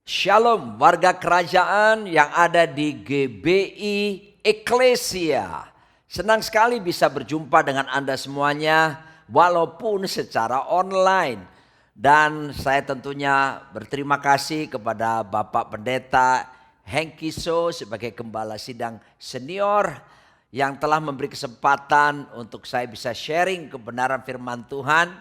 Shalom warga kerajaan yang ada di GBI Eklesia. Senang sekali bisa berjumpa dengan Anda semuanya walaupun secara online. Dan saya tentunya berterima kasih kepada Bapak Pendeta Hengki So sebagai Gembala Sidang Senior yang telah memberi kesempatan untuk saya bisa sharing kebenaran firman Tuhan.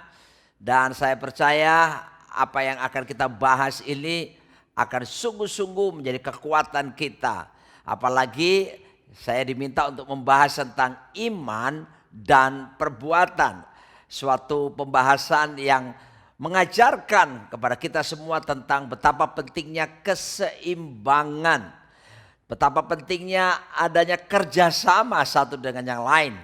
Dan saya percaya apa yang akan kita bahas ini akan sungguh-sungguh menjadi kekuatan kita. Apalagi saya diminta untuk membahas tentang iman dan perbuatan. Suatu pembahasan yang mengajarkan kepada kita semua tentang betapa pentingnya keseimbangan. Betapa pentingnya adanya kerjasama satu dengan yang lain.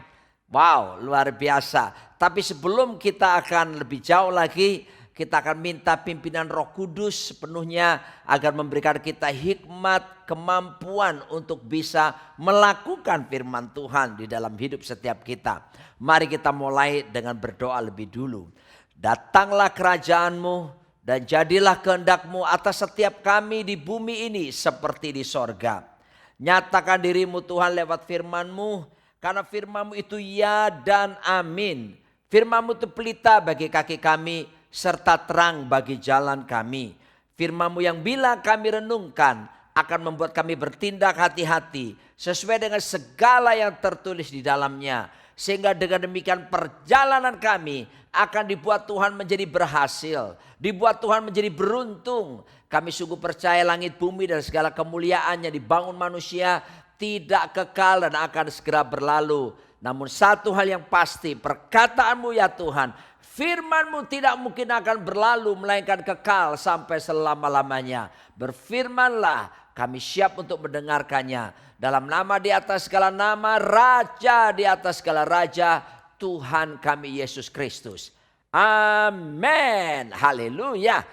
Wow, luar biasa. Tapi sebelum kita akan lebih jauh lagi, kita akan minta pimpinan Roh Kudus sepenuhnya agar memberikan kita hikmat, kemampuan untuk bisa melakukan firman Tuhan di dalam hidup setiap kita. Mari kita mulai dengan berdoa lebih dulu. Datanglah kerajaanmu dan jadilah kehendak-Mu atas setiap kami di bumi ini seperti di sorga. Nyatakan diri-Mu Tuhan lewat firman-Mu, karena firman-Mu itu ya dan amin. Firman-Mu itu pelita bagi kaki kami, serta terang bagi jalan kami. Firman-Mu yang bila kami renungkan akan membuat kami bertindak hati-hati sesuai dengan segala yang tertulis di dalamnya. Sehingga dengan demikian perjalanan kami akan dibuat Tuhan menjadi berhasil. Dibuat Tuhan menjadi beruntung. Kami sungguh percaya langit bumi dan segala kemuliaannya dibangun manusia tidak kekal dan akan segera berlalu. Namun satu hal yang pasti, perkataan-Mu ya Tuhan, firman-Mu tidak mungkin akan berlalu melainkan kekal sampai selama-lamanya. Berfirmanlah, kami siap untuk mendengarkannya. Dalam nama di atas segala nama, Raja di atas segala raja, Tuhan kami Yesus Kristus. Amin. Haleluya.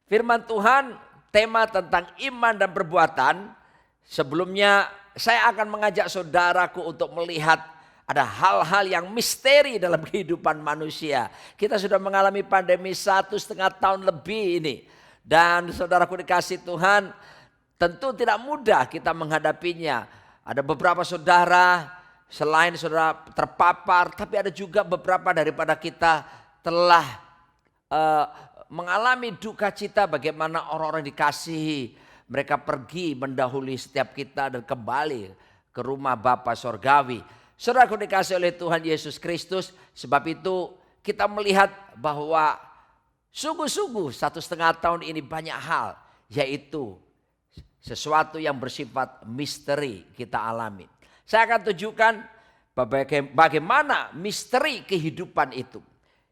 Firman Tuhan, tema tentang iman dan perbuatan. Sebelumnya saya akan mengajak saudaraku untuk melihat ada hal-hal yang misteri dalam kehidupan manusia. Kita sudah mengalami pandemi 1,5 tahun lebih ini. Dan saudaraku dikasih Tuhan, tentu tidak mudah kita menghadapinya. Ada beberapa saudara, selain saudara terpapar, tapi ada juga beberapa daripada kita telah mengalami duka cita bagaimana orang-orang dikasihi. Mereka pergi mendahului setiap kita dan kembali ke rumah Bapa Sorgawi. Saudaraku dikasih oleh Tuhan Yesus Kristus, sebab itu kita melihat bahwa sungguh-sungguh 1,5 tahun ini banyak hal, yaitu sesuatu yang bersifat misteri kita alami. Saya akan tunjukkan bagaimana misteri kehidupan itu.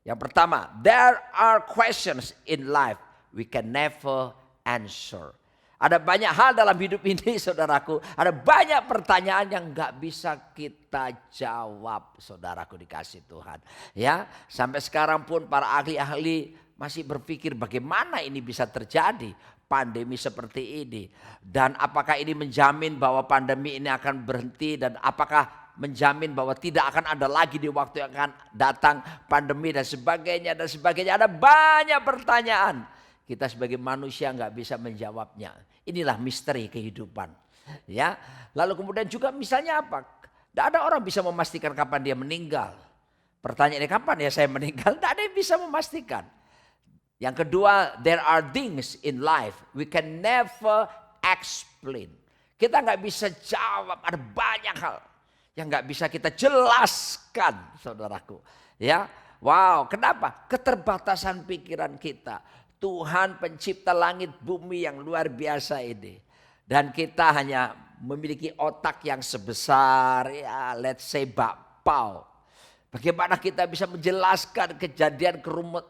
Yang pertama, there are questions in life we can never answer. Ada banyak hal dalam hidup ini saudaraku. Ada banyak pertanyaan yang gak bisa kita jawab saudaraku dikasih Tuhan. Ya, sampai sekarang pun para ahli-ahli masih berpikir bagaimana ini bisa terjadi. Pandemi seperti ini. Dan apakah ini menjamin bahwa pandemi ini akan berhenti. Dan apakah menjamin bahwa tidak akan ada lagi di waktu yang akan datang pandemi dan sebagainya. Dan sebagainya. Ada banyak pertanyaan. Kita sebagai manusia nggak bisa menjawabnya. Inilah misteri kehidupan. Ya, lalu kemudian juga misalnya apa? Tidak ada orang bisa memastikan kapan dia meninggal. Pertanyaannya kapan ya saya meninggal? Tidak ada yang bisa memastikan. Yang kedua, there are things in life we can never explain. Kita nggak bisa jawab. Ada banyak hal yang nggak bisa kita jelaskan, saudaraku. Ya, wow, kenapa? Keterbatasan pikiran kita. Tuhan pencipta langit bumi yang luar biasa ini. Dan kita hanya memiliki otak yang sebesar ya let's say bakpao. Bagaimana kita bisa menjelaskan kejadian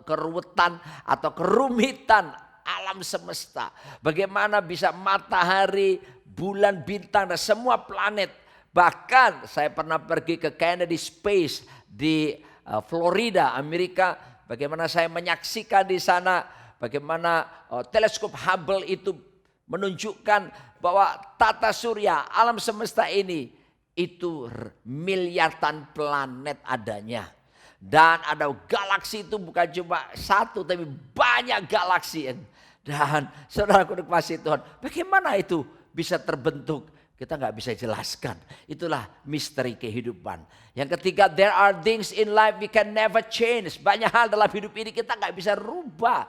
keruwetan atau kerumitan alam semesta. Bagaimana bisa matahari, bulan, bintang dan semua planet. Bahkan saya pernah pergi ke Kennedy Space di Florida, Amerika. Bagaimana saya menyaksikan di sana. Bagaimana teleskop Hubble itu menunjukkan bahwa tata surya alam semesta ini itu miliaran planet adanya. Dan ada galaksi itu bukan cuma satu tapi banyak galaksi. Dan saudaraku dikasihi Tuhan, bagaimana itu bisa terbentuk? Kita nggak bisa jelaskan. Itulah misteri kehidupan. Yang ketiga, there are things in life we can never change. Banyak hal dalam hidup ini kita nggak bisa rubah.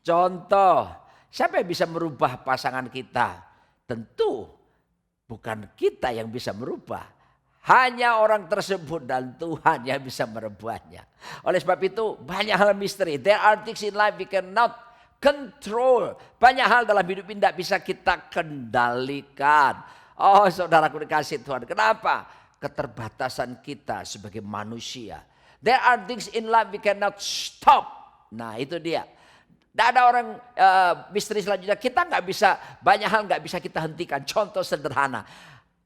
Contoh, siapa yang bisa merubah pasangan kita? Tentu bukan kita yang bisa merubah. Hanya orang tersebut dan Tuhan yang bisa merubahnya. Oleh sebab itu banyak hal misteri. There are things in life we cannot control. Banyak hal dalam hidup ini tidak bisa kita kendalikan. Oh saudaraku dikasihi Tuhan. Kenapa? Keterbatasan kita sebagai manusia. There are things in life we cannot stop. Nah itu dia. Tidak ada orang misteri selanjutnya. Kita nggak bisa, banyak hal nggak bisa kita hentikan. Contoh sederhana.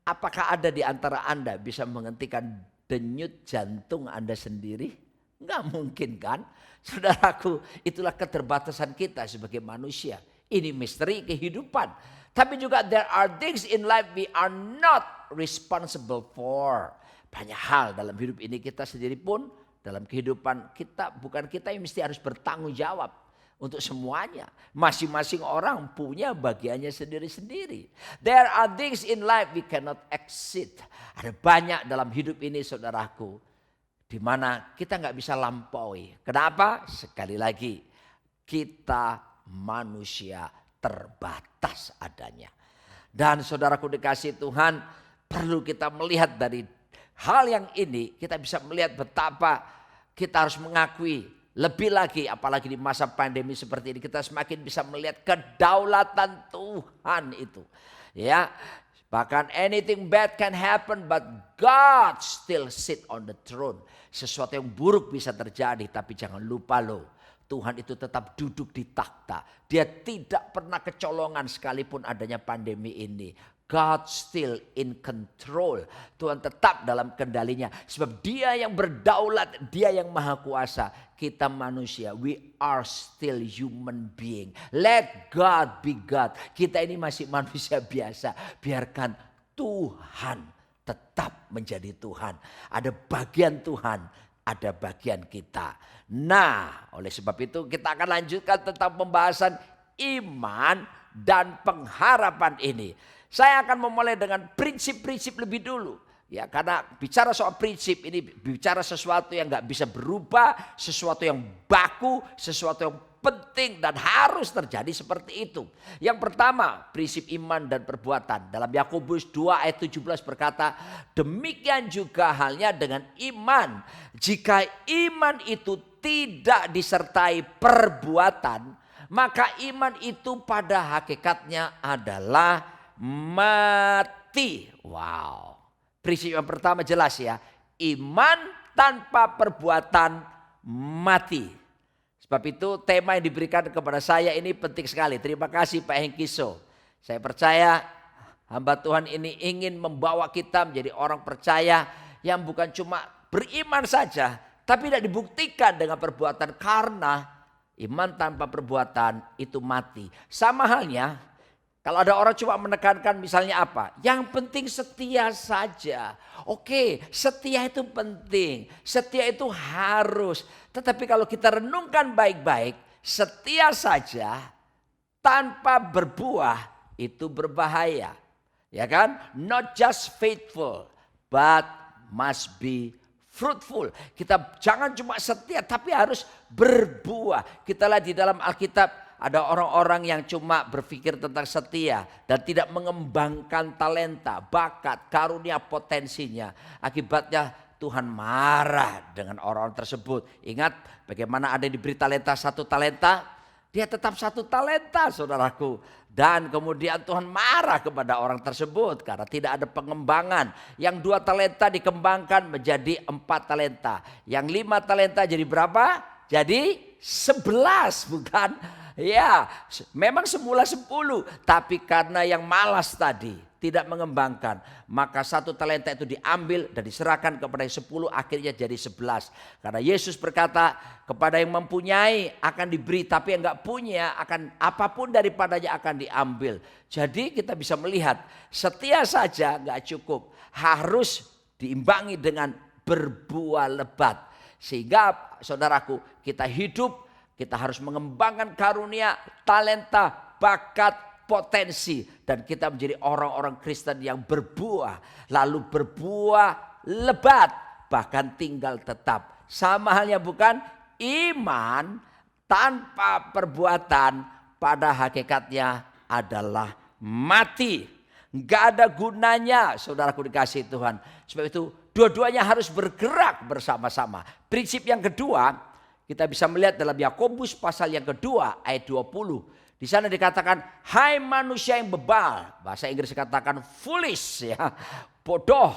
Apakah ada di antara Anda bisa menghentikan denyut jantung Anda sendiri? Nggak mungkin kan? Saudaraku, itulah keterbatasan kita sebagai manusia. Ini misteri kehidupan. Tapi juga there are things in life we are not responsible for. Banyak hal dalam hidup ini kita sendiri pun dalam kehidupan kita, bukan kita yang mesti harus bertanggung jawab untuk semuanya. Masing-masing orang punya bagiannya sendiri-sendiri. There are things in life we cannot exit. Ada banyak dalam hidup ini saudaraku, di mana kita nggak bisa lampaui. Kenapa? Sekali lagi, kita manusia terbatas adanya. Dan saudaraku dikasihi Tuhan, perlu kita melihat dari hal yang ini, kita bisa melihat betapa kita harus mengakui lebih lagi, apalagi di masa pandemi seperti ini, kita semakin bisa melihat kedaulatan Tuhan itu. Ya, bahkan anything bad can happen, but God still sit on the throne. Sesuatu yang buruk bisa terjadi, tapi jangan lupa loh, Tuhan itu tetap duduk di takhta. Dia tidak pernah kecolongan sekalipun adanya pandemi ini. God still in control. Tuhan tetap dalam kendalinya. Sebab dia yang berdaulat, dia yang maha kuasa. Kita manusia, we are still human being. Let God be God. Kita ini masih manusia biasa. Biarkan Tuhan tetap menjadi Tuhan. Ada bagian Tuhan, ada bagian kita. Nah, oleh sebab itu kita akan lanjutkan tentang pembahasan iman dan pengharapan ini. Saya akan memulai dengan prinsip-prinsip lebih dulu. Ya, karena bicara soal prinsip ini bicara sesuatu yang gak bisa berubah, sesuatu yang baku, sesuatu yang penting dan harus terjadi seperti itu. Yang pertama, prinsip iman dan perbuatan. Dalam Yakobus 2 ayat 17 berkata, demikian juga halnya dengan iman. Jika iman itu tidak disertai perbuatan, maka iman itu pada hakikatnya adalah mati. Wow. Prinsip yang pertama jelas ya. Iman tanpa perbuatan mati. Sebab itu tema yang diberikan kepada saya ini penting sekali. Terima kasih Pak Hengkiso. Saya percaya hamba Tuhan ini ingin membawa kita menjadi orang percaya yang bukan cuma beriman saja, tapi tidak dibuktikan dengan perbuatan, karena iman tanpa perbuatan itu mati. Sama halnya kalau ada orang cuma menekankan misalnya apa? Yang penting setia saja. Oke, setia itu penting. Setia itu harus. Tetapi kalau kita renungkan baik-baik, setia saja tanpa berbuah itu berbahaya. Ya kan? Not just faithful, but must be fruitful. Kita jangan cuma setia tapi harus berbuah. Kita lihat di dalam Alkitab ada orang-orang yang cuma berpikir tentang setia dan tidak mengembangkan talenta, bakat, karunia, potensinya. Akibatnya Tuhan marah dengan orang-orang tersebut. Ingat bagaimana ada yang diberi talenta, 1 talenta, dia tetap 1 talenta saudaraku. Dan kemudian Tuhan marah kepada orang tersebut karena tidak ada pengembangan. Yang 2 talenta dikembangkan menjadi 4 talenta. Yang 5 talenta jadi berapa? Jadi 11 bukan? Ya, memang semula 10, tapi karena yang malas tadi tidak mengembangkan, maka 1 talenta itu diambil dan diserahkan kepada yang 10, akhirnya jadi 11. Karena Yesus berkata, kepada yang mempunyai akan diberi, tapi yang enggak punya akan apapun daripadanya akan diambil. Jadi kita bisa melihat setia saja enggak cukup, harus diimbangi dengan berbuah lebat. Sehingga saudaraku, kita hidup Kita harus mengembangkan karunia, talenta, bakat, potensi. Dan kita menjadi orang-orang Kristen yang berbuah. Lalu berbuah lebat, bahkan tinggal tetap. Sama halnya bukan iman tanpa perbuatan pada hakikatnya adalah mati. Nggak ada gunanya, saudaraku dikasihi Tuhan. Sebab itu dua-duanya harus bergerak bersama-sama. Prinsip yang kedua, kita bisa melihat dalam Yakobus pasal yang kedua ayat 20. Di sana dikatakan, hai manusia yang bebal. Bahasa Inggris dikatakan foolish, ya, bodoh,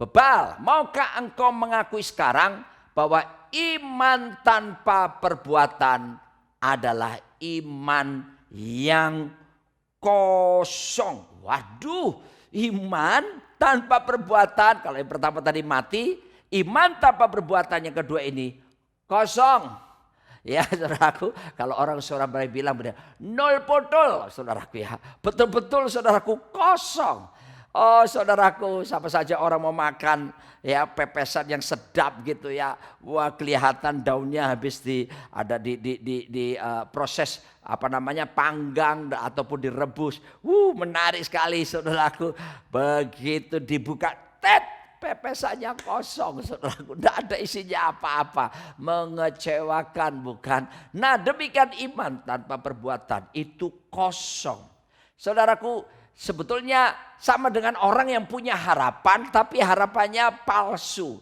bebal. Maukah engkau mengakui sekarang bahwa iman tanpa perbuatan adalah iman yang kosong. Waduh, iman tanpa perbuatan. Kalau yang pertama tadi mati, iman tanpa perbuatan yang kedua ini kosong. Ya saudaraku, kalau orang Surabaya bilang benar, nol potol saudaraku ya. Betul-betul saudaraku kosong. Oh saudaraku, siapa saja orang mau makan ya pepesan yang sedap gitu ya. Wah kelihatan daunnya habis ada di proses panggang ataupun direbus. Menarik sekali saudaraku. Begitu dibuka pepesannya kosong saudaraku. Tidak ada isinya apa-apa. Mengecewakan bukan? Nah demikian iman tanpa perbuatan itu kosong. Saudaraku, sebetulnya sama dengan orang yang punya harapan tapi harapannya palsu.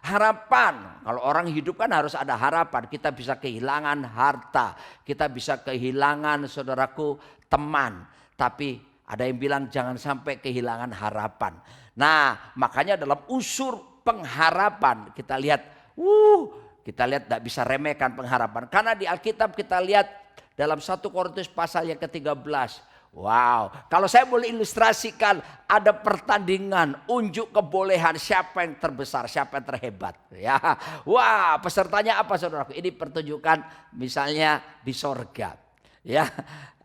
Harapan, kalau orang hidup kan harus ada harapan. Kita bisa kehilangan harta, kita bisa kehilangan saudaraku teman. Tapi ada yang bilang jangan sampai kehilangan harapan. Nah makanya dalam unsur pengharapan kita lihat tidak bisa remehkan pengharapan. Karena di Alkitab kita lihat dalam 1 Korintus pasal yang ke-13. Wow, kalau saya boleh ilustrasikan ada pertandingan unjuk kebolehan siapa yang terbesar, siapa yang terhebat. Ya, wah pesertanya apa saudaraku? Ini pertunjukan misalnya di sorga. Ya,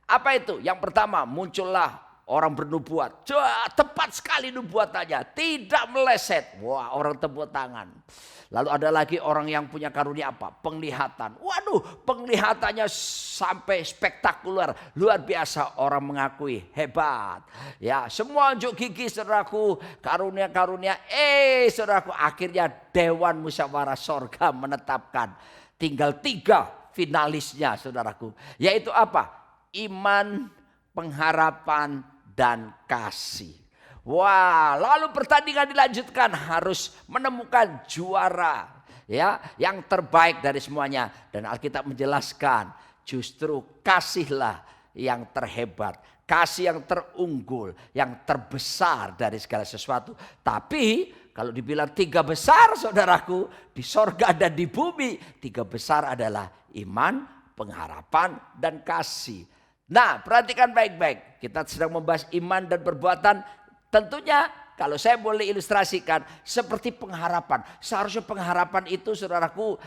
apa itu? Yang pertama muncullah orang bernubuat. Tepat sekali nubuatannya, tidak meleset. Wah orang tepuk tangan. Lalu ada lagi orang yang punya karunia apa? Penglihatan. Waduh, penglihatannya sampai spektakuler, luar biasa. Orang mengakui hebat. Ya, semua unjuk gigi saudaraku, karunia-karunia. Saudaraku, akhirnya Dewan Musyawarah Sorga menetapkan tinggal 3 finalisnya saudaraku. Yaitu apa? Iman, pengharapan, dan kasih. Wah, lalu pertandingan dilanjutkan, harus menemukan juara ya, yang terbaik dari semuanya. Dan Alkitab menjelaskan justru kasihlah yang terhebat, kasih yang terunggul, yang terbesar dari segala sesuatu. Tapi kalau dibilang 3 besar saudaraku, di sorga dan di bumi, 3 besar adalah iman, pengharapan, dan kasih. Nah perhatikan baik-baik, kita sedang membahas iman dan perbuatan. Tentunya kalau saya boleh ilustrasikan seperti pengharapan. Seharusnya pengharapan itu saudaraku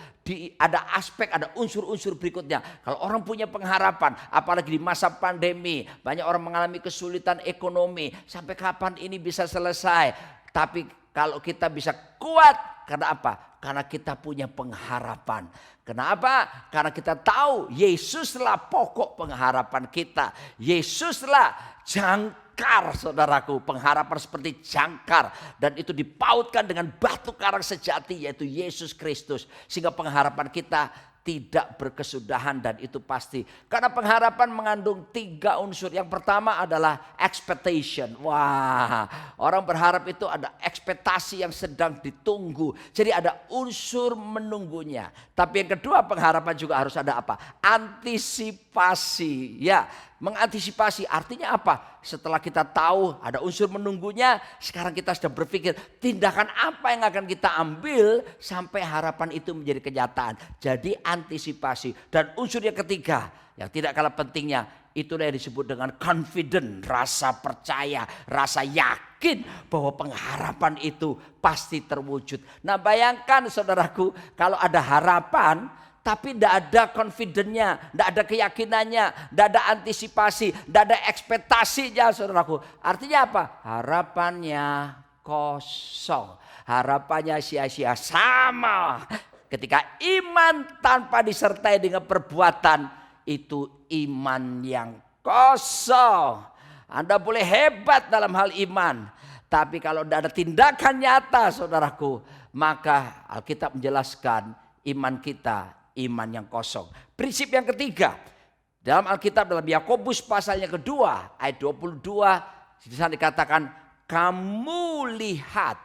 ada aspek, ada unsur-unsur berikutnya. Kalau orang punya pengharapan, apalagi di masa pandemi, banyak orang mengalami kesulitan ekonomi. Sampai kapan ini bisa selesai? Tapi kalau kita bisa kuat, karena apa? Karena kita punya pengharapan. Kenapa? Karena kita tahu Yesuslah pokok pengharapan kita. Yesuslah jangkar saudaraku. Pengharapan seperti jangkar. Dan itu dipautkan dengan batu karang sejati yaitu Yesus Kristus. Sehingga pengharapan kita tidak berkesudahan dan itu pasti. Karena pengharapan mengandung 3 unsur. Yang pertama adalah expectation. Wah, orang berharap itu ada ekspektasi yang sedang ditunggu. Jadi ada unsur menunggunya. Tapi yang kedua pengharapan juga harus ada apa? Antisipasi. Ya, mengantisipasi artinya apa? Setelah kita tahu ada unsur menunggunya, sekarang kita sudah berpikir tindakan apa yang akan kita ambil sampai harapan itu menjadi kenyataan. Jadi antisipasi. Dan unsur yang ketiga yang tidak kalah pentingnya, itulah yang disebut dengan confident, rasa percaya, rasa yakin bahwa pengharapan itu pasti terwujud. Nah bayangkan saudaraku, kalau ada harapan tapi tidak ada confident-nya, tidak ada keyakinannya, tidak ada antisipasi, tidak ada ekspektasinya saudaraku. Artinya apa? Harapannya kosong, harapannya sia-sia, sama Ketika iman tanpa disertai dengan perbuatan, itu iman yang kosong. Anda boleh hebat dalam hal iman, tapi kalau tidak ada tindakan nyata saudaraku, maka Alkitab menjelaskan iman kita iman yang kosong. Prinsip yang ketiga, dalam Alkitab dalam Yakobus pasalnya kedua ayat 22, di sana dikatakan kamu lihat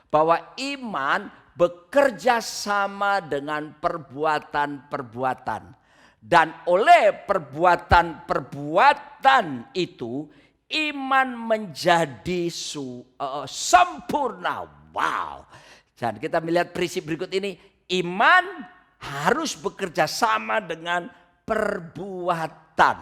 bahwa iman bekerja sama dengan perbuatan-perbuatan. Dan oleh perbuatan-perbuatan itu iman menjadi sempurna. Wow. Dan kita melihat prinsip berikut ini. Iman harus bekerja sama dengan perbuatan.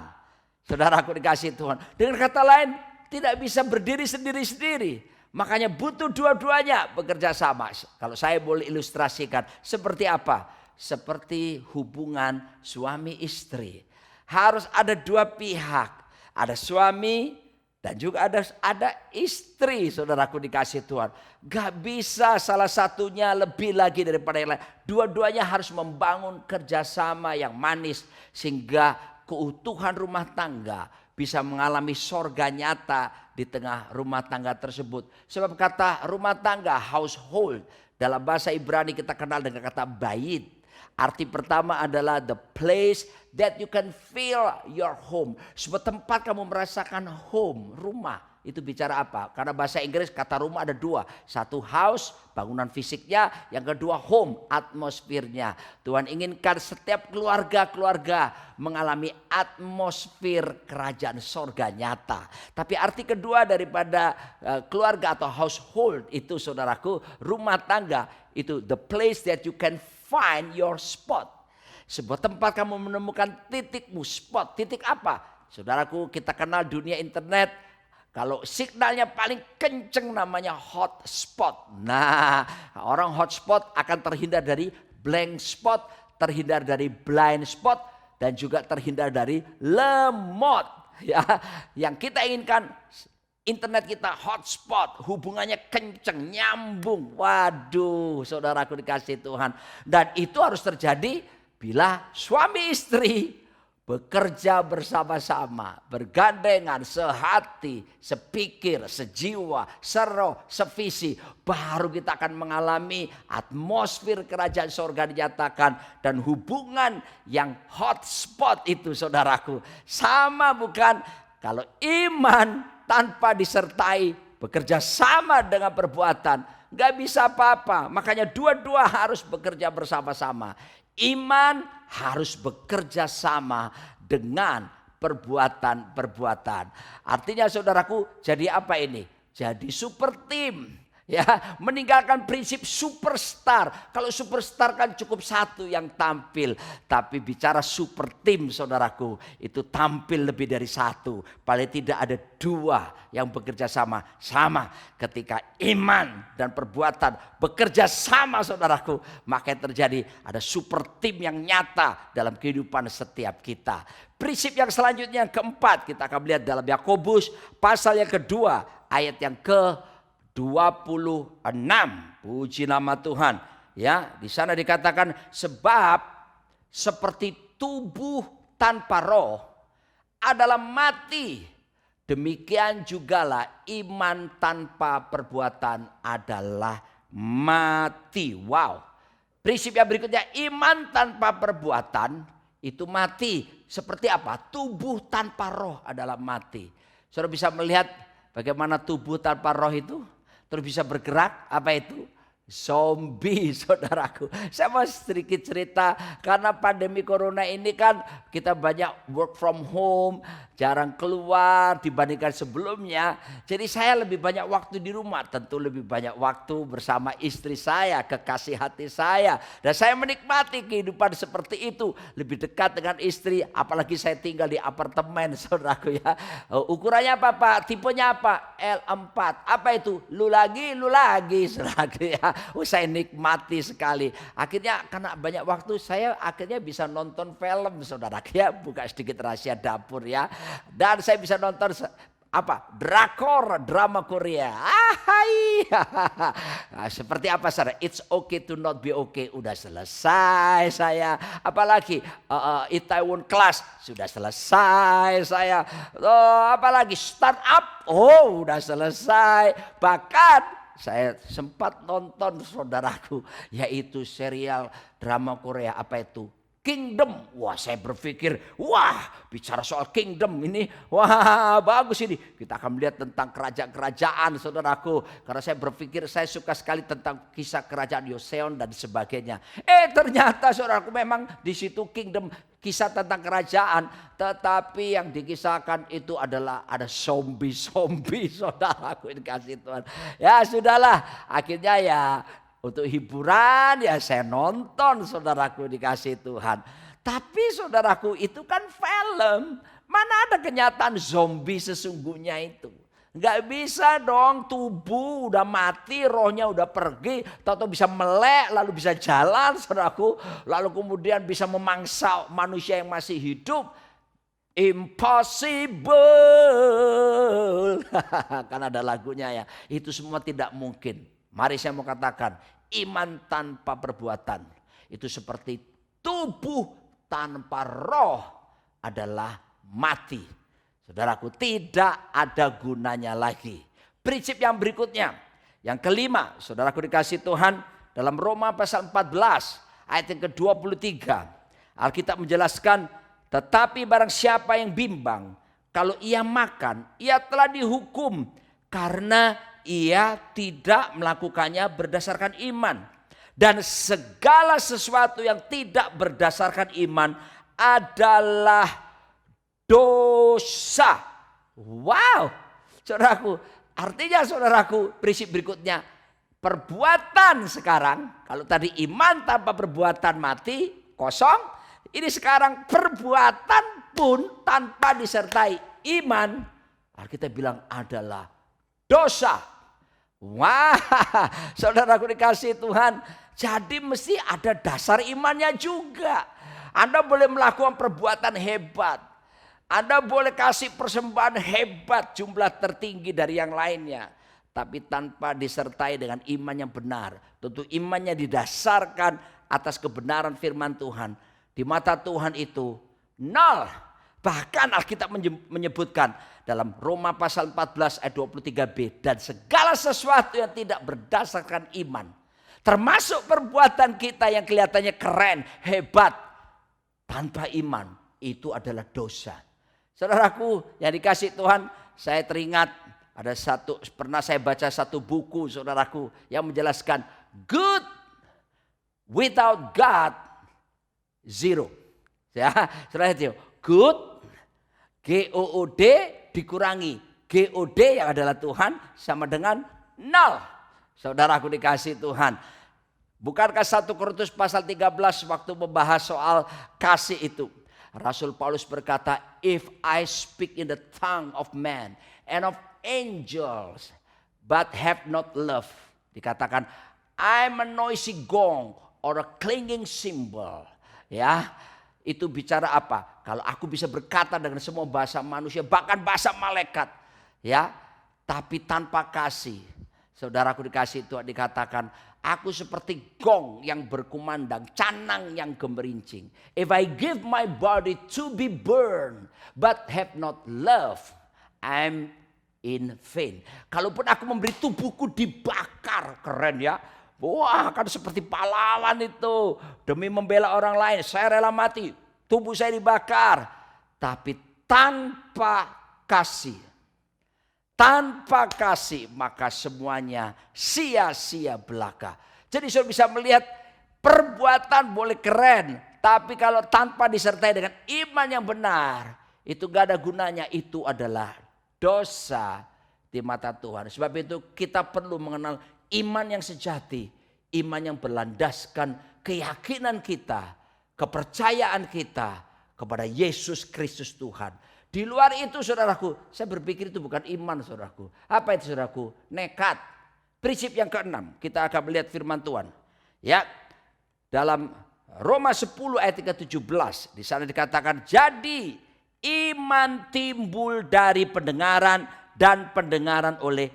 Saudaraku dikasih Tuhan. Dengan kata lain, tidak bisa berdiri sendiri-sendiri. Makanya butuh dua-duanya bekerja sama. Kalau saya boleh ilustrasikan seperti apa? Seperti hubungan suami istri. Harus ada dua pihak. Ada suami dan juga ada istri, saudaraku dikasih Tuhan. Gak bisa salah satunya lebih lagi daripada yang lain. Dua-duanya harus membangun kerjasama yang manis. Sehingga keutuhan rumah tangga bisa mengalami sorga nyata di tengah rumah tangga tersebut. Sebab kata rumah tangga, household, dalam bahasa Ibrani kita kenal dengan kata bait. Arti pertama adalah the place that you can feel your home. Sebuah tempat kamu merasakan home, rumah. Itu bicara apa? Karena bahasa Inggris kata rumah ada dua. Satu house, bangunan fisiknya. Yang kedua home, atmosfernya. Tuhan inginkan setiap keluarga-keluarga mengalami atmosfer kerajaan sorga nyata. Tapi arti kedua daripada keluarga atau household itu saudaraku, rumah tangga itu the place that you can find your spot. Sebuah tempat kamu menemukan titikmu, spot. Titik apa? Saudaraku, kita kenal dunia internet. Kalau signalnya paling kenceng namanya hotspot. Nah, orang hotspot akan terhindar dari blank spot, terhindar dari blind spot, dan juga terhindar dari lemot. Ya, yang kita inginkan internet kita hotspot, hubungannya kenceng, nyambung. Waduh, saudaraku dikasih Tuhan. Dan itu harus terjadi bila suami istri bekerja bersama-sama, bergandengan, sehati, sepikir, sejiwa, seroh, sevisi. Baru kita akan mengalami atmosfer kerajaan sorga dinyatakan. Dan hubungan yang hotspot itu saudaraku. Sama bukan? Kalau iman tanpa disertai bekerja sama dengan perbuatan, gak bisa apa-apa. Makanya dua-dua harus bekerja bersama-sama. Iman harus bekerja sama dengan perbuatan-perbuatan. Artinya saudaraku, jadi apa ini? Jadi super team. Ya, meninggalkan prinsip superstar. Kalau superstar kan cukup satu yang tampil, tapi bicara super team saudaraku, itu tampil lebih dari satu. Paling tidak ada dua yang bekerja sama. Ketika iman dan perbuatan bekerja sama saudaraku, maka yang terjadi ada super team yang nyata dalam kehidupan setiap kita. Prinsip yang selanjutnya yang keempat, kita akan melihat dalam Yakobus pasal yang kedua ayat yang ke-26. Puji nama Tuhan. Ya, di sana dikatakan sebab seperti tubuh tanpa roh adalah mati, demikian jugalah iman tanpa perbuatan adalah mati. Wow. Prinsip yang berikutnya, iman tanpa perbuatan itu mati. Seperti apa? Tubuh tanpa roh adalah mati. Saudara bisa melihat bagaimana tubuh tanpa roh itu terus bisa bergerak, apa itu? Zombie saudaraku. Saya mau sedikit cerita, karena pandemi corona ini kan kita banyak work from home, jarang keluar dibandingkan sebelumnya. Jadi saya lebih banyak waktu di rumah, tentu lebih banyak waktu bersama istri saya, kekasih hati saya. Dan saya menikmati kehidupan seperti itu, lebih dekat dengan istri, apalagi saya tinggal di apartemen saudaraku ya. Ukurannya apa Pak? Tipenya apa? L4. Apa itu? Lu lagi saudaraku ya. Saya nikmati sekali. Akhirnya karena banyak waktu saya akhirnya bisa nonton film saudara. Ya, buka sedikit rahasia dapur ya. Dan saya bisa nonton apa? Drakor, drama Korea. Hai. Nah, seperti apa saudara? It's okay to not be okay. Udah selesai saya. Apalagi Itaewon Class sudah selesai saya. Apalagi Startup. Oh, udah selesai. Bahkan saya sempat nonton saudaraku, yaitu serial drama Korea, apa itu? Kingdom. Wah, saya berpikir, wah, bicara soal kingdom ini, wah, bagus ini. Kita akan melihat tentang kerajaan-kerajaan saudaraku. Karena saya berpikir saya suka sekali tentang kisah kerajaan Yoseon dan sebagainya. Ternyata saudaraku memang di situ kingdom, kisah tentang kerajaan. Tetapi yang dikisahkan itu adalah ada zombie saudaraku, ini kasih Tuhan. Ya sudahlah, akhirnya ya untuk hiburan ya saya nonton saudaraku, dikasih Tuhan. Tapi saudaraku itu kan film. Mana ada kenyataan zombie sesungguhnya itu. Nggak bisa dong, tubuh udah mati, rohnya udah pergi. Tahu-tahu bisa melek lalu bisa jalan saudaraku. Lalu kemudian bisa memangsa manusia yang masih hidup. Impossible. Kan ada lagunya ya. Itu semua tidak mungkin. Mari saya mau katakan, iman tanpa perbuatan itu seperti tubuh tanpa roh adalah mati. Saudaraku, tidak ada gunanya lagi. Prinsip yang berikutnya, yang kelima, saudaraku dikasih Tuhan, dalam Roma pasal 14 ayat yang ke-23. Alkitab menjelaskan, tetapi barang siapa yang bimbang, kalau ia makan, ia telah dihukum karena ia tidak melakukannya berdasarkan iman. Dan segala sesuatu yang tidak berdasarkan iman adalah dosa. Wow, saudaraku, artinya saudaraku, prinsip berikutnya, perbuatan sekarang, kalau tadi iman tanpa perbuatan mati, kosong. Ini sekarang perbuatan pun tanpa disertai iman, kita bilang adalah dosa. Wah, saudaraku dikasih Tuhan, jadi mesti ada dasar imannya juga. Anda boleh melakukan perbuatan hebat, Anda boleh kasih persembahan hebat, jumlah tertinggi dari yang lainnya, tapi tanpa disertai dengan iman yang benar. Tentu imannya didasarkan atas kebenaran firman Tuhan. Di mata Tuhan itu nol. Bahkan Alkitab menyebutkan dalam Roma pasal 14 ayat 23b, dan segala sesuatu yang tidak berdasarkan iman, termasuk perbuatan kita yang kelihatannya keren, hebat, tanpa iman, itu adalah dosa. Saudaraku yang dikasih Tuhan, saya teringat pernah saya baca satu buku saudaraku yang menjelaskan good without God zero. Ya, saudara itu good, G-O-O-D dikurangi G-O-D yang adalah Tuhan sama dengan nol. Saudaraku dikasih Tuhan. Bukankah 1 Korintus pasal 13 waktu membahas soal kasih itu, Rasul Paulus berkata, if I speak in the tongue of man and of angels but have not love, dikatakan I'm a noisy gong or a clanging cymbal. Ya, itu bicara apa? Kalau aku bisa berkata dengan semua bahasa manusia, bahkan bahasa malaikat, ya, tapi tanpa kasih, saudaraku dikasih Tuhan, dikatakan aku seperti gong yang berkumandang, canang yang gemerincing. If I give my body to be burned but have not love, I'm in vain. Kalaupun aku memberi tubuhku dibakar, keren ya. Wah, kan seperti pahlawan itu. Demi membela orang lain, saya rela mati. Tubuh saya dibakar. Tapi tanpa kasih, maka semuanya sia-sia belaka. Jadi saudara bisa melihat perbuatan boleh keren, tapi kalau tanpa disertai dengan iman yang benar, itu gak ada gunanya. Itu adalah dosa di mata Tuhan. Sebab itu kita perlu mengenal iman yang sejati, iman yang berlandaskan keyakinan kita, kepercayaan kita kepada Yesus Kristus Tuhan. Di luar itu saudaraku, saya berpikir itu bukan iman saudaraku. Apa itu saudaraku? Nekat. Prinsip yang keenam, kita akan melihat firman Tuhan. Ya, dalam Roma 10 ayat 17, di sana dikatakan, jadi iman timbul dari pendengaran dan pendengaran oleh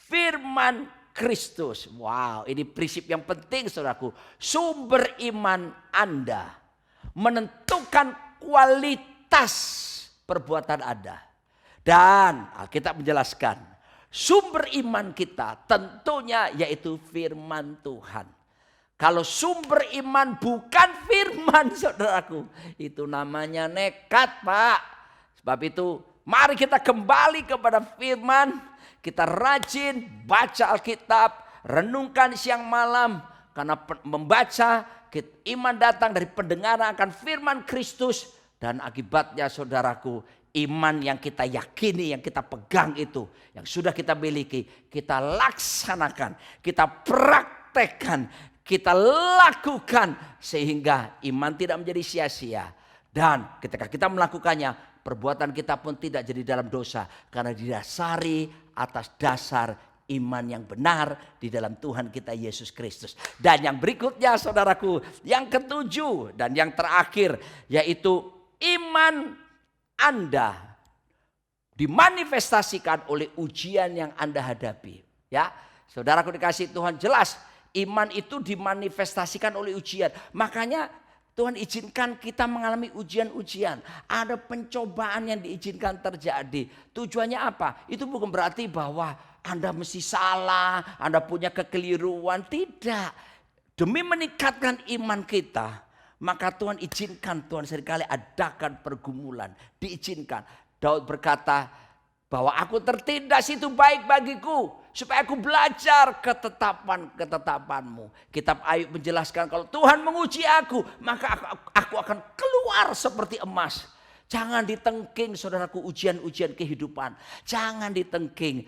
firman Kristus. Wow, ini prinsip yang penting saudaraku. Sumber iman Anda menentukan kualitas perbuatan Anda. Dan Alkitab menjelaskan sumber iman kita tentunya yaitu firman Tuhan. Kalau sumber iman bukan firman saudaraku, itu namanya nekat Pak. Sebab itu mari kita kembali kepada firman, kita rajin baca Alkitab, renungkan siang malam. Karena membaca, iman datang dari pendengaran akan firman Kristus. Dan akibatnya saudaraku, iman yang kita yakini, yang kita pegang itu, yang sudah kita miliki, kita laksanakan, kita praktekkan, kita lakukan sehingga iman tidak menjadi sia-sia. Dan ketika kita melakukannya, perbuatan kita pun tidak jadi dalam dosa karena didasari atas dasar iman yang benar di dalam Tuhan kita Yesus Kristus. Dan yang berikutnya saudaraku, yang ketujuh dan yang terakhir yaitu iman Anda dimanifestasikan oleh ujian yang Anda hadapi. Ya, saudaraku dikasih Tuhan, jelas iman itu dimanifestasikan oleh ujian. Makanya Tuhan izinkan kita mengalami ujian-ujian. Ada pencobaan yang diizinkan terjadi. Tujuannya apa? Itu bukan berarti bahwa Anda mesti salah, Anda punya kekeliruan. Tidak. Demi meningkatkan iman kita, maka Tuhan izinkan, Tuhan seringkali adakan pergumulan. Diizinkan. Daud berkata bahwa aku tertindas itu baik bagiku, supaya aku belajar ketetapan-ketetapanmu. Kitab Ayub menjelaskan kalau Tuhan menguji aku, maka aku akan keluar seperti emas. Jangan ditengking saudaraku ujian-ujian kehidupan. Jangan ditengking.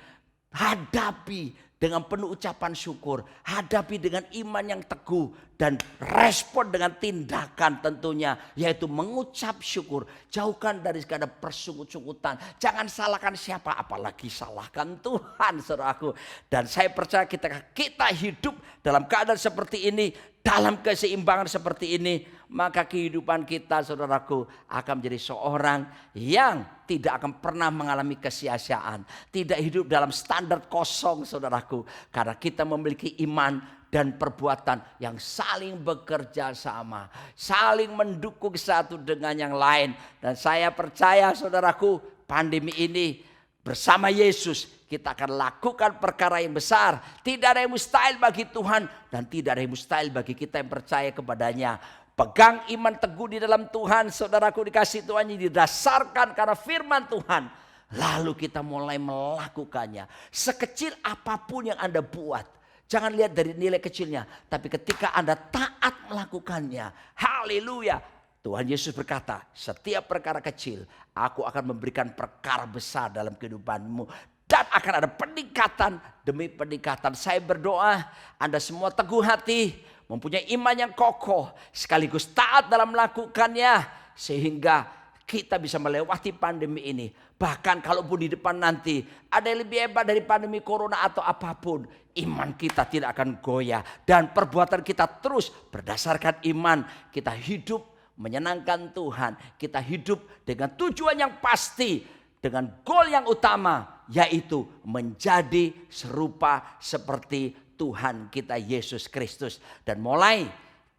Hadapi dengan penuh ucapan syukur. Hadapi dengan iman yang teguh. Dan respon dengan tindakan tentunya. Yaitu mengucap syukur. Jauhkan dari segala persungut-sungutan. Jangan salahkan siapa. Apalagi salahkan Tuhan saudaraku. Dan saya percaya kita hidup dalam keadaan seperti ini. Dalam keseimbangan seperti ini. Maka kehidupan kita saudaraku akan menjadi seorang yang tidak akan pernah mengalami kesia-siaan. Tidak hidup dalam standar kosong saudaraku. Karena kita memiliki iman dan perbuatan yang saling bekerja sama. Saling mendukung satu dengan yang lain. Dan saya percaya saudaraku, pandemi ini bersama Yesus kita akan lakukan perkara yang besar. Tidak ada yang mustahil bagi Tuhan. Dan tidak ada yang mustahil bagi kita yang percaya kepadanya. Pegang iman teguh di dalam Tuhan. Saudaraku dikasih Tuhan ini didasarkan karena firman Tuhan. Lalu kita mulai melakukannya. Sekecil apapun yang Anda buat. Jangan lihat dari nilai kecilnya. Tapi ketika Anda taat melakukannya. Haleluya. Tuhan Yesus berkata, setiap perkara kecil aku akan memberikan perkara besar dalam kehidupanmu. Dan akan ada peningkatan demi peningkatan. Saya berdoa Anda semua teguh hati. Mempunyai iman yang kokoh. Sekaligus taat dalam melakukannya. Sehingga kita bisa melewati pandemi ini. Bahkan kalaupun di depan nanti ada yang lebih hebat dari pandemi corona atau apapun. Iman kita tidak akan goyah. Dan perbuatan kita terus berdasarkan iman. Kita hidup menyenangkan Tuhan. Kita hidup dengan tujuan yang pasti. Dengan goal yang utama. Yaitu menjadi serupa seperti Tuhan kita Yesus Kristus. Dan mulai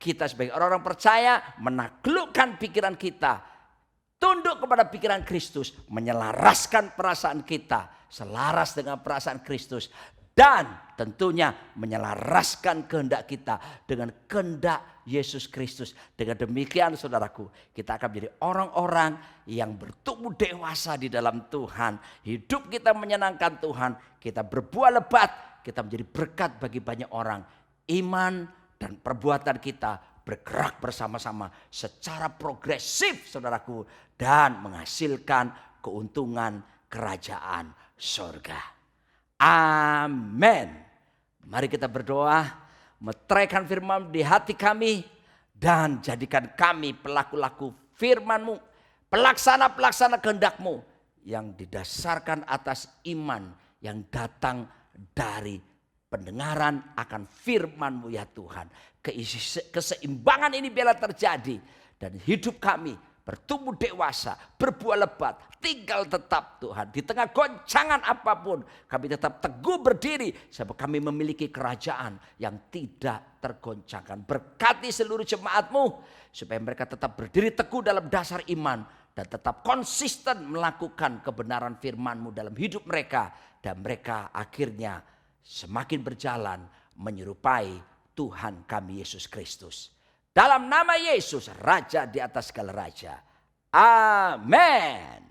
kita sebagai orang-orang percaya menaklukkan pikiran kita. Tunduk kepada pikiran Kristus. Menyelaraskan perasaan kita. Selaras dengan perasaan Kristus. Dan tentunya menyelaraskan kehendak kita dengan kehendak Yesus Kristus. Dengan demikian saudaraku, kita akan menjadi orang-orang yang bertumbuh dewasa di dalam Tuhan. Hidup kita menyenangkan Tuhan. Kita berbuah lebat. Kita menjadi berkat bagi banyak orang. Iman dan perbuatan kita bergerak bersama-sama secara progresif saudaraku. Dan menghasilkan keuntungan kerajaan surga. Amin. Mari kita berdoa. Meteraikan firman di hati kami. Dan jadikan kami pelaku-laku firman-Mu. Pelaksana-pelaksana kehendak-Mu. Yang didasarkan atas iman yang datang dari pendengaran akan firman-Mu ya Tuhan. Keseimbangan ini biarlah terjadi. Dan hidup kami bertumbuh dewasa, berbuah lebat, tinggal tetap Tuhan. Di tengah goncangan apapun, kami tetap teguh berdiri, sebab kami memiliki kerajaan yang tidak tergoncangkan. Berkati seluruh jemaat-Mu, supaya mereka tetap berdiri teguh dalam dasar iman, dan tetap konsisten melakukan kebenaran firman-Mu dalam hidup mereka. Dan mereka akhirnya semakin berjalan menyerupai Tuhan kami Yesus Kristus. Dalam nama Yesus, Raja di atas segala raja. Amin.